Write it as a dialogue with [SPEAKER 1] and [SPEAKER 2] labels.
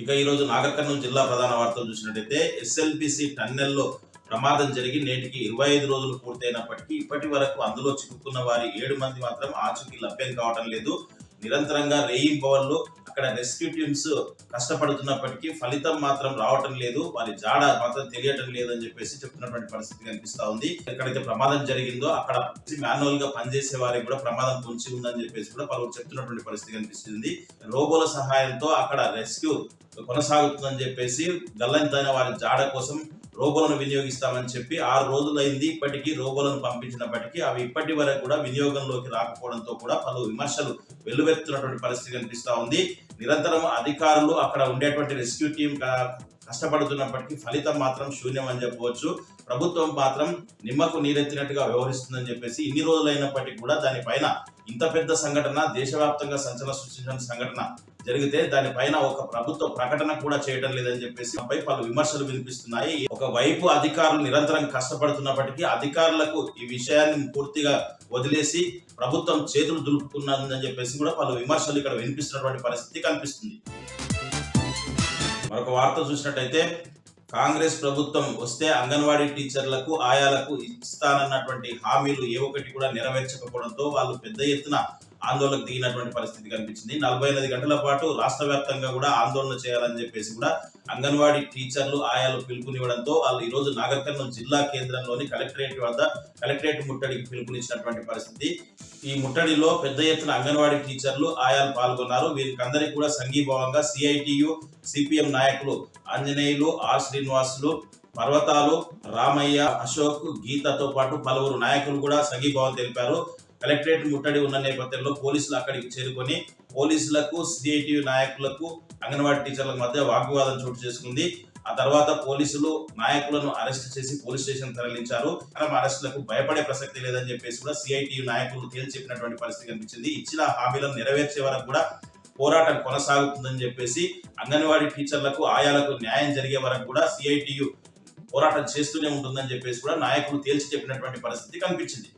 [SPEAKER 1] ఇక ఈ రోజు నాగర్ కర్నూలు జిల్లా ప్రధాన వార్తలు చూసినట్టయితే ఎస్ఎల్బిసి టన్నెల్లో ప్రమాదం జరిగి నేటికి 25 రోజులు పూర్తయినప్పటికీ ఇప్పటి వరకు అందులో చిక్కుకున్న వారి 7 మంది మాత్రం ఆచూకీ లభ్యం కావడం లేదు. నిరంతరంగా రేయింబవళ్లు అక్కడ రెస్క్యూ టీమ్స్ కష్టపడుతున్నప్పటికీ ఫలితం మాత్రం రావటం లేదు, వారి జాడ మాత్రం తెలియటం లేదు అని చెప్పేసి చెప్తున్నటువంటి పరిస్థితి కనిపిస్తా ఉంది. ఎక్కడైతే ప్రమాదం జరిగిందో అక్కడ మాన్యువల్ గా పనిచేసే వారికి కూడా ప్రమాదం పొంచి ఉందని చెప్పేసి కూడా పలువురు చెప్తున్నటువంటి పరిస్థితి కనిపిస్తుంది. రోబోల సహాయంతో అక్కడ రెస్క్యూ కొనసాగుతుందని చెప్పేసి గల్లంతైన వారి జాడ కోసం రోబోలను వినియోగిస్తామని చెప్పి 6 రోజులైంది. ఇప్పటికీ రోబోలను పంపించినప్పటికీ అవి ఇప్పటి వరకు కూడా వినియోగంలోకి రాకపోవడంతో కూడా పలు విమర్శలు వెల్లువెత్తున్నటువంటి పరిస్థితి కనిపిస్తా ఉంది. నిరంతరం అధికారులు అక్కడ ఉండేటువంటి రెస్క్యూ టీం కష్టపడుతున్నప్పటికీ ఫలితం మాత్రం శూన్యం అని చెప్పవచ్చు. ప్రభుత్వం మాత్రం నిమ్మకు నీరెత్తినట్టుగా వ్యవహరిస్తుందని చెప్పేసి ఇన్ని రోజులైనప్పటికీ కూడా దానిపైన ఇంత పెద్ద సంఘటన, దేశవ్యాప్తంగా సంచలనం సృష్టించిన సంఘటన జరిగితే దానిపైన ఒక ప్రభుత్వ ప్రకటన కూడా చేయడం లేదని చెప్పేసి పలు విమర్శలు వినిపిస్తున్నాయి. ఒకవైపు అధికారులు నిరంతరం కష్టపడుతున్నప్పటికీ అధికారులకు ఈ విషయాన్ని పూర్తిగా వదిలేసి ప్రభుత్వం చేతులు దులుపుకున్నదని చెప్పేసి కూడా పలు విమర్శలు ఇక్కడ వినిపిస్తున్నటువంటి పరిస్థితి కనిపిస్తుంది. మరొక వార్త చూసినట్టయితే కాంగ్రెస్ ప్రభుత్వం వస్తే అంగన్వాడీ టీచర్లకు, ఆయాలకు ఇస్తానన్నటువంటి హామీలు ఏ ఒక్కటి కూడా నెరవేర్చకపోవడంతో వాళ్ళు పెద్ద ఎత్తున ఆందోళనకు దిగినటువంటి పరిస్థితి కనిపించింది. 48 గంటల పాటు రాష్ట్ర వ్యాప్తంగా కూడా ఆందోళన చేయాలని చెప్పేసి కూడా అంగన్వాడీ టీచర్లు, ఆయాలు పిలుపునివ్వడంతో వాళ్ళు ఈ రోజు నాగర్ కర్నూలు జిల్లా కేంద్రంలోని కలెక్టరేట్ వద్ద కలెక్టరేట్ ముట్టడికి పిలుపునిచ్చినటువంటి పరిస్థితి. ఈ ముట్టడిలో పెద్ద ఎత్తున అంగన్వాడీ టీచర్లు, ఆయాలు పాల్గొన్నారు. వీరికందరికీ కూడా సంఘీభావంగా సిఐటియు, సిపిఎం నాయకులు ఆంజనేయులు, ఆర్ శ్రీనివాసులు, పర్వతాలు, రామయ్య, అశోక్, గీతతో పాటు పలువురు నాయకులు కూడా సంఘీభావం తెలిపారు. కలెక్టరేట్ ముట్టడి ఉన్న నేపథ్యంలో పోలీసులు అక్కడికి చేరుకొని పోలీసులకు, సిఐటియు నాయకులకు, అంగన్వాడీ టీచర్ల మధ్య వాగ్వివాదం చోటు చేసుకుంది. ఆ తర్వాత పోలీసులు నాయకులను అరెస్ట్ చేసి పోలీస్ స్టేషన్ తరలించారు. అరెస్టులకు భయపడే ప్రసక్తి లేదని చెప్పేసి కూడా సిఐటియు నాయకులు తేల్చి చెప్పినటువంటి పరిస్థితి కనిపించింది. ఇచ్చిన హామీలను నెరవేర్చే వరకు కూడా పోరాటం కొనసాగుతుందని చెప్పేసి, అంగన్వాడీ టీచర్లకు, ఆయాలకు న్యాయం జరిగే వరకు కూడా సిఐటియు పోరాటం చేస్తూనే ఉంటుందని చెప్పేసి కూడా నాయకులు తేల్చి చెప్పినటువంటి పరిస్థితి కనిపించింది.